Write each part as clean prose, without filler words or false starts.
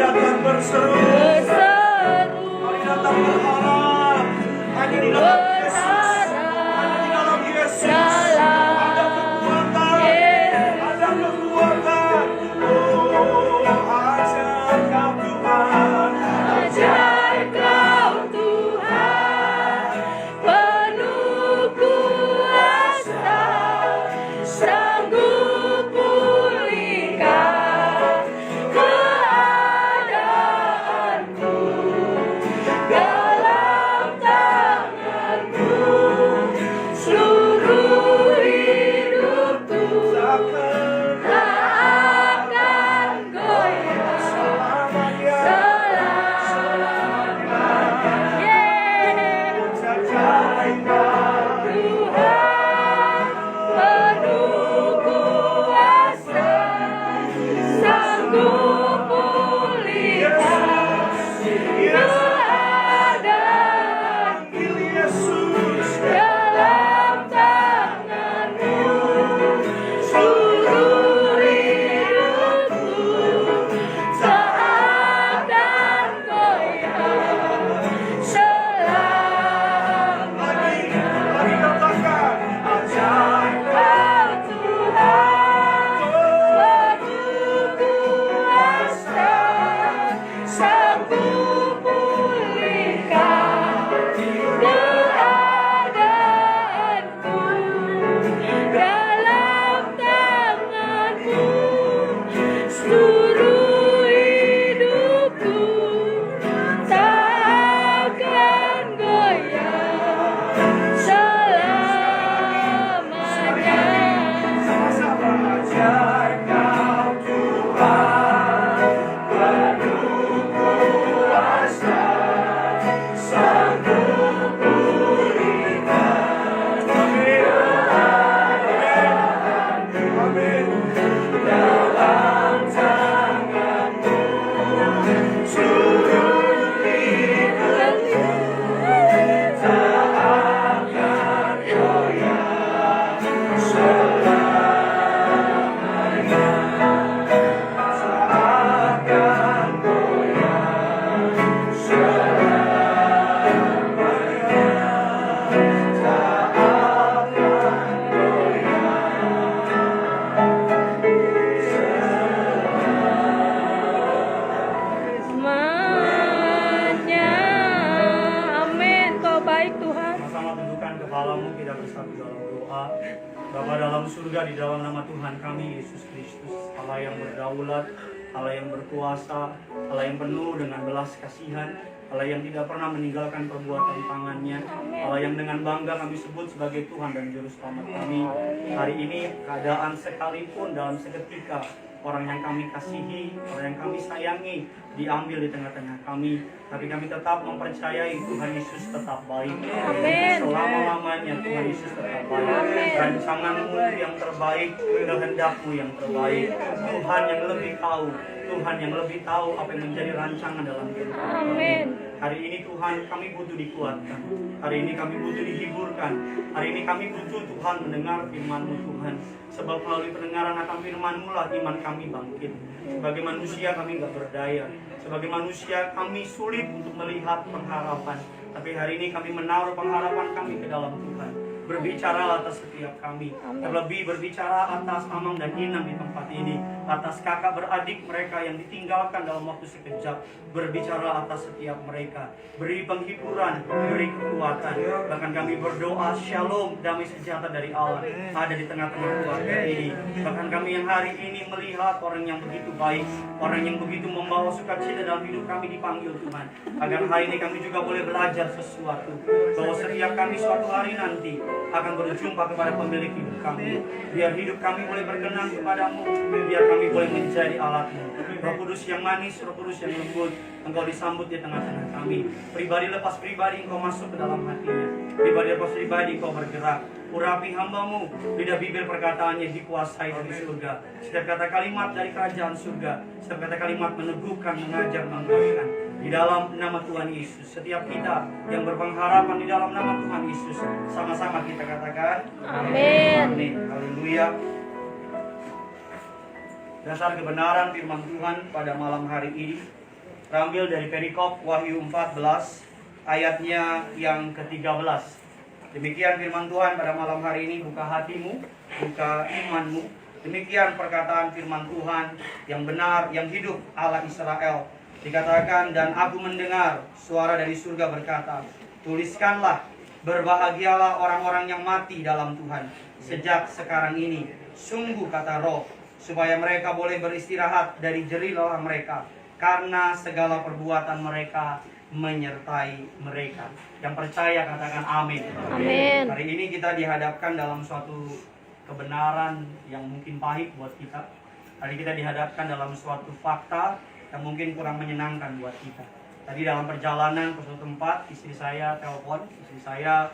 datang berseru. Mari datang berharap hanya di dalam Yesus. Hanya di dalam Yesus. Ada kekuatan. Ada kekuatan. Oh, ajar kau Tuhan. Ajar kau Tuhan, penuh kuasa, sanggup pulihkan keadaanku, dalam tanganmu seluruh hidupku tak akan goyah selamanya. Bapa dalam surga, di dalam nama Tuhan kami Yesus Kristus, Allah yang berdaulat, Allah yang berkuasa, Allah yang penuh dengan belas kasihan, Allah yang tidak pernah meninggalkan perbuatan tangannya, Allah yang dengan bangga kami sebut sebagai Tuhan dan Juru Selamat kami. Hari ini keadaan sekalipun dalam seketika orang yang kami kasihi, orang yang kami sayangi diambil di tengah-tengah kami, tapi kami tetap mempercayai Tuhan Yesus tetap baik. Selama-lamanya Tuhan Yesus tetap baik. Rancanganmu yang terbaik, kehendakmu yang terbaik. Tuhan yang lebih tahu, Tuhan yang lebih tahu apa yang menjadi rancangan dalam hidup kami. Hari ini Tuhan kami butuh dikuatkan. Hari ini kami butuh dihiburkan. Hari ini kami butuh Tuhan mendengar firman-Mu Tuhan. Sebab melalui pendengaran akan firman-Mu lah iman kami bangkit. Sebagai manusia kami nggak berdaya. Sebagai manusia kami sulit untuk melihat pengharapan. Tapi hari ini kami menaruh pengharapan kami ke dalam Tuhan. Berbicara atas setiap kami. Terlebih berbicara atas Amang dan Inang di tempat ini. Atas kakak beradik mereka yang ditinggalkan dalam waktu sekejap. Berbicara atas setiap mereka. Beri penghiburan, beri kekuatan. Bahkan kami berdoa shalom, damai sejahtera dari Allah ada di tengah-tengah keluarga ini. Bahkan kami yang hari ini melihat orang yang begitu baik, orang yang begitu membawa sukacita dalam hidup kami dipanggil Tuhan. Agar hari ini kami juga boleh belajar sesuatu. Bahwa setiap kami suatu hari nanti akan berjumpa kepada pemilik hidup kami. Biar hidup kami boleh berkenan kepadamu. Biar kami boleh menjadi alatmu. Roh Kudus yang manis, Roh Kudus yang lembut, Engkau disambut di tengah-tengah kami. Pribadi lepas pribadi Engkau masuk ke dalam hatinya. Pribadi lepas pribadi Engkau bergerak. Urapi hamba-Mu, lidah bibir perkataannya dikuasai dari surga. Setiap kata kalimat dari kerajaan surga. Setiap kata kalimat meneguhkan, mengajar, menguatkan. Di dalam nama Tuhan Yesus, setiap kita yang berpengharapan di dalam nama Tuhan Yesus, sama-sama kita katakan Amin. Amin. Haleluya. Dasar kebenaran firman Tuhan pada malam hari ini terambil dari perikop Wahyu 14 ayatnya yang ke-13. Demikian firman Tuhan pada malam hari ini, buka hatimu, buka imanmu. Demikian perkataan firman Tuhan yang benar, yang hidup, Allah Israel. Dikatakan, dan aku mendengar suara dari surga berkata, tuliskanlah, berbahagialah orang-orang yang mati dalam Tuhan sejak sekarang ini. Sungguh kata Roh, supaya mereka boleh beristirahat dari jerih lelah mereka, karena segala perbuatan mereka menyertai mereka. Yang percaya katakan amin. Amin. Hari ini kita dihadapkan dalam suatu kebenaran yang mungkin pahit buat kita. Hari kita dihadapkan dalam suatu fakta yang mungkin kurang menyenangkan buat kita. Tadi dalam perjalanan ke suatu tempat, istri saya telepon. Istri saya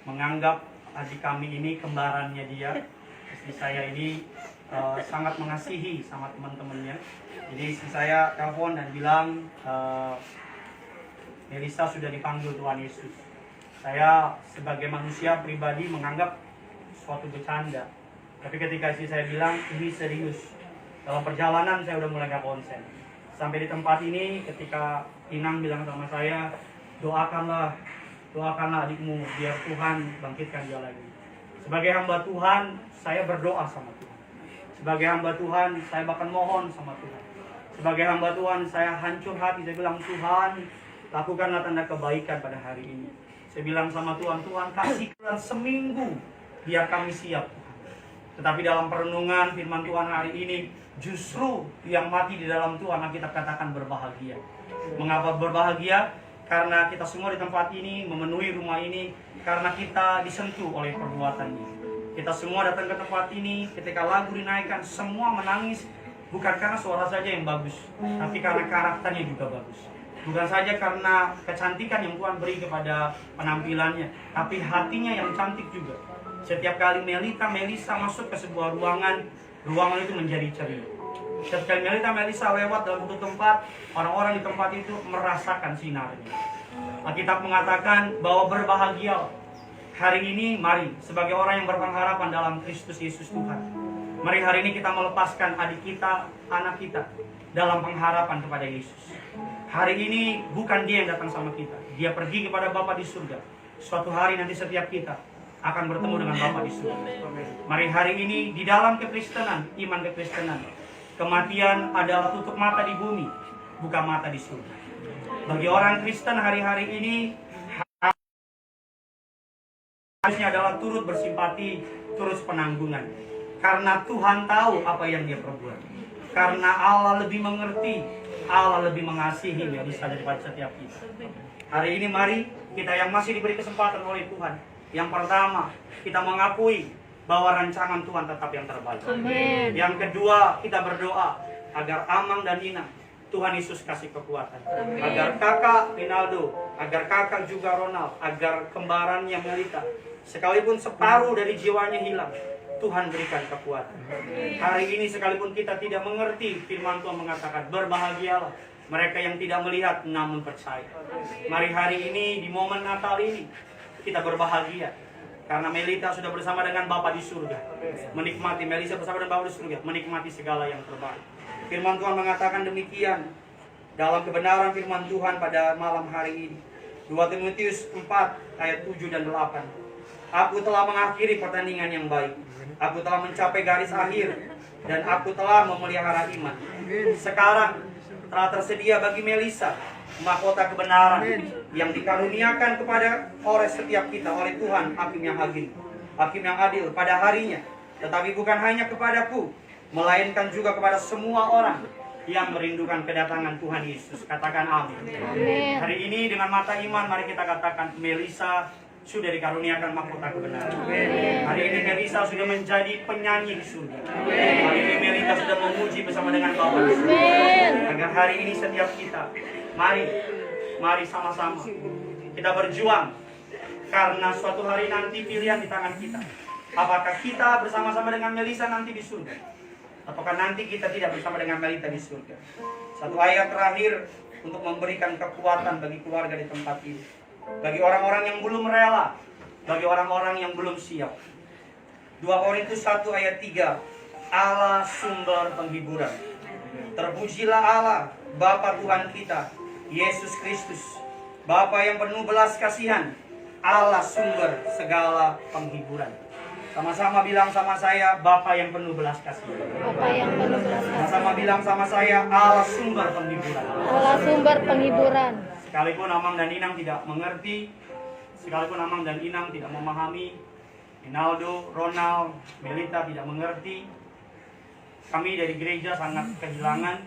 menganggap adik kami ini kembarannya dia. Istri saya ini sangat mengasihi sama teman-temannya. Jadi istri saya telepon dan bilang, Melisa sudah dipanggil Tuhan Yesus. Saya sebagai manusia pribadi menganggap suatu bercanda. Tapi ketika istri saya bilang, ini serius. Dalam perjalanan saya udah mulai gak konsen. Sampai di tempat ini ketika Inang bilang sama saya, doakanlah adikmu biar Tuhan bangkitkan dia lagi. Sebagai hamba Tuhan, saya berdoa sama Tuhan. Sebagai hamba Tuhan, saya bahkan mohon sama Tuhan. Sebagai hamba Tuhan, saya hancur hati. Saya bilang, Tuhan, lakukanlah tanda kebaikan pada hari ini. Saya bilang sama Tuhan, Tuhan kasih seminggu biar kami siap, Tuhan. Tetapi dalam perenungan firman Tuhan hari ini, justru yang mati di dalam Tuhan kita katakan berbahagia. Mengapa berbahagia? Karena kita semua di tempat ini, memenuhi rumah ini, karena kita disentuh oleh perbuatannya. Kita semua datang ke tempat ini, ketika lagu dinaikkan, semua menangis. Bukan karena suara saja yang bagus, tapi karena karakternya juga bagus. Bukan saja karena kecantikan yang Tuhan beri kepada penampilannya, tapi hatinya yang cantik juga. Setiap kali Melisa masuk ke sebuah ruangan itu menjadi ceria. Setiap kali Melisa lewat dalam satu tempat, orang-orang di tempat itu merasakan sinarnya. Alkitab mengatakan bahwa berbahagia. Hari ini mari sebagai orang yang berpengharapan dalam Kristus Yesus Tuhan, mari hari ini kita melepaskan adik kita, anak kita dalam pengharapan kepada Yesus. Hari ini bukan dia yang datang sama kita, dia pergi kepada Bapa di surga. Suatu hari nanti setiap kita akan bertemu dengan Bapa di surga. Mari hari ini di dalam kekristenan, iman kekristenan, kematian adalah tutup mata di bumi, buka mata di surga. Bagi orang Kristen hari-hari ini harusnya adalah turut bersimpati, turut penanggungan. Karena Tuhan tahu apa yang dia perbuat. Karena Allah lebih mengerti, Allah lebih mengasihi Melisa daripada setiap kita. Hari ini mari kita yang masih diberi kesempatan oleh Tuhan. Yang pertama, kita mengakui bahwa rancangan Tuhan tetap yang terbaik. Amin. Yang kedua, kita berdoa agar Amang dan Ina, Tuhan Yesus kasih kekuatan. Amin. Agar kakak Rinaldo, agar kakak juga Ronald, agar kembarannya Melita, sekalipun separuh dari jiwanya hilang, Tuhan berikan kekuatan. Hari ini sekalipun kita tidak mengerti, firman Tuhan mengatakan, berbahagialah mereka yang tidak melihat namun percaya. Mari hari ini, di momen Natal ini, kita berbahagia. Karena Melita sudah bersama dengan Bapa di surga. Menikmati, Melisa bersama dengan Bapa di surga. Menikmati segala yang terbaik. Firman Tuhan mengatakan demikian. Dalam kebenaran firman Tuhan pada malam hari ini. 2 Timotius 4 ayat 7 dan 8. Aku telah mengakhiri pertandingan yang baik. Aku telah mencapai garis akhir. Dan aku telah memelihara iman. Sekarang telah tersedia bagi Melisa mahkota kebenaran yang dikaruniakan kepada oleh setiap kita oleh Tuhan, hakim yang adil pada harinya. Tetapi bukan hanya kepadaku, melainkan juga kepada semua orang yang merindukan kedatangan Tuhan Yesus. Katakan amin. Amin. Hari ini dengan mata iman mari kita katakan Melisa sudah dikaruniakan mahkota kebenaran. Hari ini Melisa sudah menjadi penyanyi di surga. Hari ini Melisa sudah memuji bersama dengan Bapa di surga. Agar hari ini setiap kita, mari sama-sama kita berjuang. Karena suatu hari nanti pilihan di tangan kita. Apakah kita bersama-sama dengan Melisa nanti di surga? Ataukah nanti kita tidak bersama dengan Melita di surga? Satu ayat terakhir untuk memberikan kekuatan bagi keluarga di tempat ini. Bagi orang-orang yang belum rela, bagi orang-orang yang belum siap. 2 Korintus 1 ayat 3. Allah sumber penghiburan. Terpujilah Allah, Bapa Tuhan kita, Yesus Kristus, Bapa yang penuh belas kasihan, Allah sumber segala penghiburan. Sama-sama bilang sama saya, Bapa yang penuh belas kasihan. Bapa yang penuh belas kasihan. Sama-sama bilang sama saya, Allah sumber penghiburan. Allah sumber penghiburan. Sekalipun Amang dan Inang tidak mengerti, sekalipun Amang dan Inang tidak memahami, Rinaldo, Ronald, Melita tidak mengerti, kami dari gereja sangat kehilangan.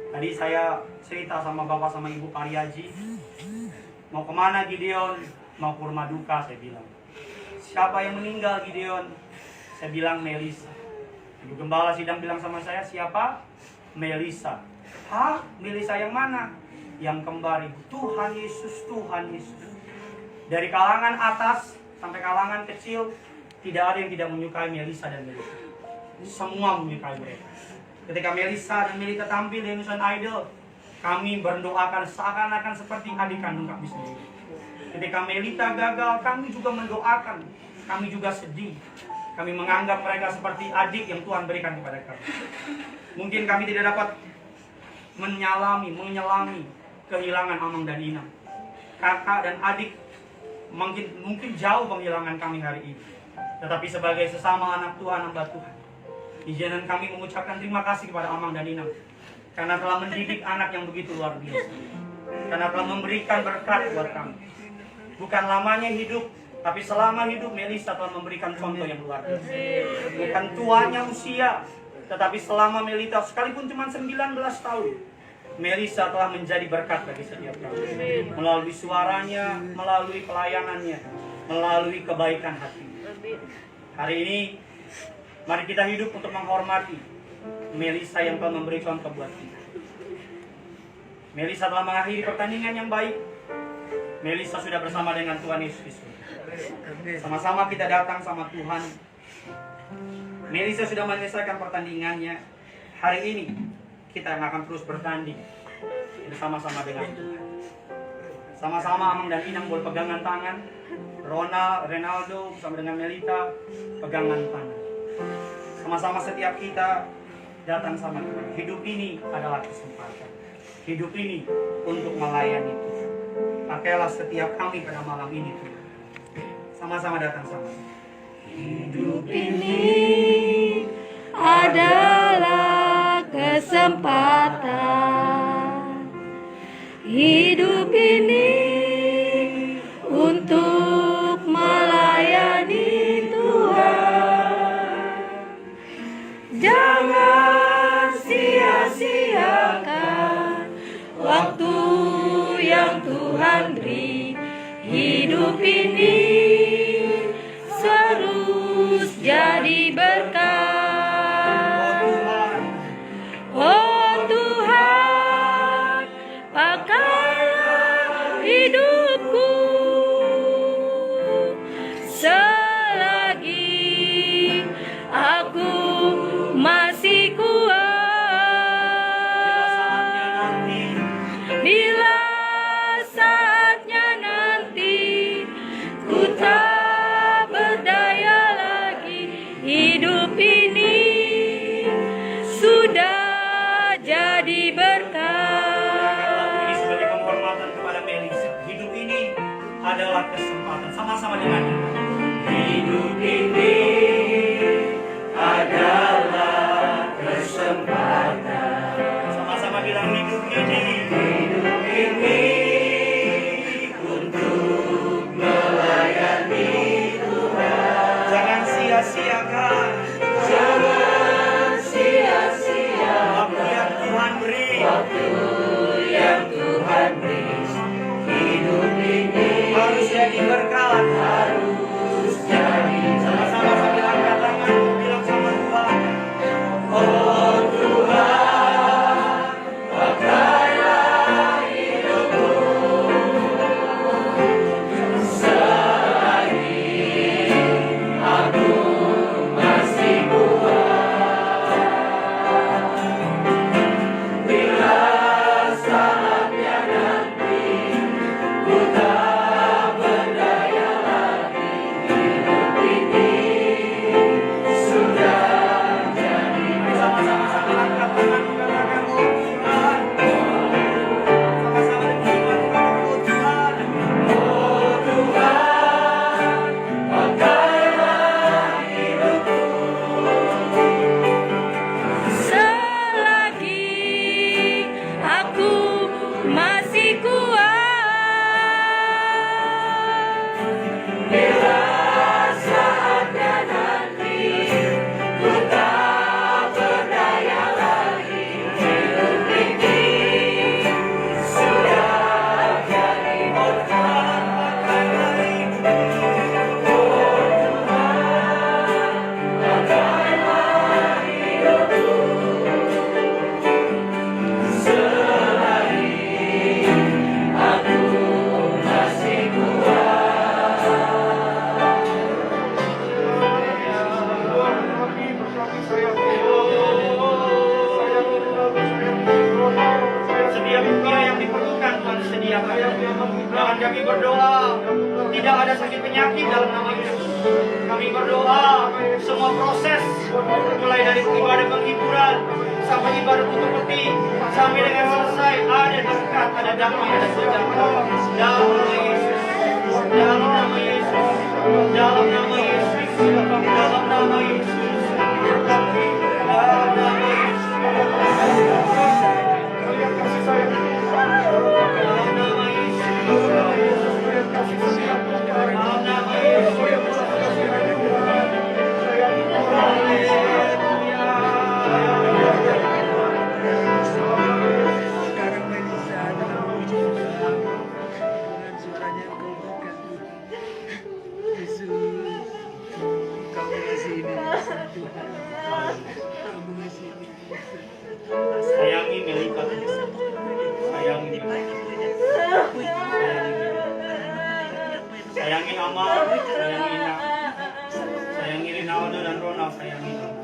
Tadi saya cerita sama Bapak sama Ibu Pariaji, mau kemana Gideon? Mau ke rumah duka, saya bilang. Siapa yang meninggal Gideon? Saya bilang Melisa. Ibu Gembala sidang bilang sama saya, siapa? Melisa. Hah? Melisa yang mana? Yang kembar Ibu. Tuhan Yesus, Tuhan Yesus. Dari kalangan atas sampai kalangan kecil, tidak ada yang tidak menyukai Melisa dan Melita. Semua menyukai mereka. Ketika Melisa dan Melita tampil di Indonesian Idol, kami berdoakan seakan-akan seperti adik kandung kami sendiri. Ketika Melita gagal, kami juga mendoakan. Kami juga sedih. Kami menganggap mereka seperti adik yang Tuhan berikan kepada kami. Mungkin kami tidak dapat menyelami kehilangan Amang dan Inang. Kakak dan adik mungkin jauh penghilangan kami hari ini. Tetapi sebagai sesama anak Tuhan, hamba Tuhan, izinkan kami mengucapkan terima kasih kepada Amang dan Inang karena telah mendidik anak yang begitu luar biasa. Karena telah memberikan berkat buat kami. Bukan lamanya hidup, tapi selama hidup Melisa telah memberikan contoh yang luar biasa. Bukan tuanya usia, tetapi selama Melita sekalipun cuma 19 tahun, Melisa telah menjadi berkat bagi setiap kami. Melalui suaranya, melalui pelayanannya, melalui kebaikan hati. Hari ini, mari kita hidup untuk menghormati Melisa yang telah memberi contoh buat kita. Melisa telah mengakhiri pertandingan yang baik. Melisa sudah bersama dengan Tuhan Yesus. Sama-sama kita datang sama Tuhan. Melisa sudah menyelesaikan pertandingannya. Hari ini kita akan terus bertanding bersama-sama dengan Tuhan. Sama-sama Amang dan Inang boleh pegangan tangan. Ronaldo bersama dengan Melita pegangan tangan. Sama-sama setiap kita datang sama Tuhan. Hidup ini adalah kesempatan. Hidup ini untuk melayani Tuhan. Pakailah setiap kami pada malam ini Tuhan. Sama-sama datang sama. Hidup ini adalah kesempatan. Hidup ini untuk melayani Tuhan. Jangan sia-siakan waktu yang Tuhan beri. Hidup ini terus jadi berkat. Oh Tuhan, pakailah hidupku selagi aku masih kuat. Bila saatnya nanti ku tak berdaya lagi, hidup ini sudah jadi berkat. Ini sebagai penghormatan kepada Melisa. Hidup ini adalah kesempatan. Sama-sama dengan hidup ini adalah kesempatan. Sama-sama bilang hidup ini untuk melayani Tuhan. Jangan sia-siakan. Jangan sia-siakan waktu yang Tuhan beri. Hidup ini harus jadi berkat. Sama-sama sambil angkat tangan bilang sama Tuhan. Oh Tuhan, pakailah hidupku selagi aku masih kuat. Bila setiap yang diperlukan Tuhan sediakan. Dan kami berdoa tidak ada sakit penyakit dalam nama Yesus. Kami berdoa semua proses mulai dari ibadah penghiburan sampai ibadah tutup peti sampai dengan selesai ada berkat, ada damai, ada sejahtera dalam nama Yesus. Dalam nama Yesus. Dalam nama Yesus. Dalam nama Yesus. Dalam nama Yesus. Sayangi Melika, sayangi sayangi Amal, sayangi Ina, sayangi Rinaldo dan Ronald, sayangi kamu.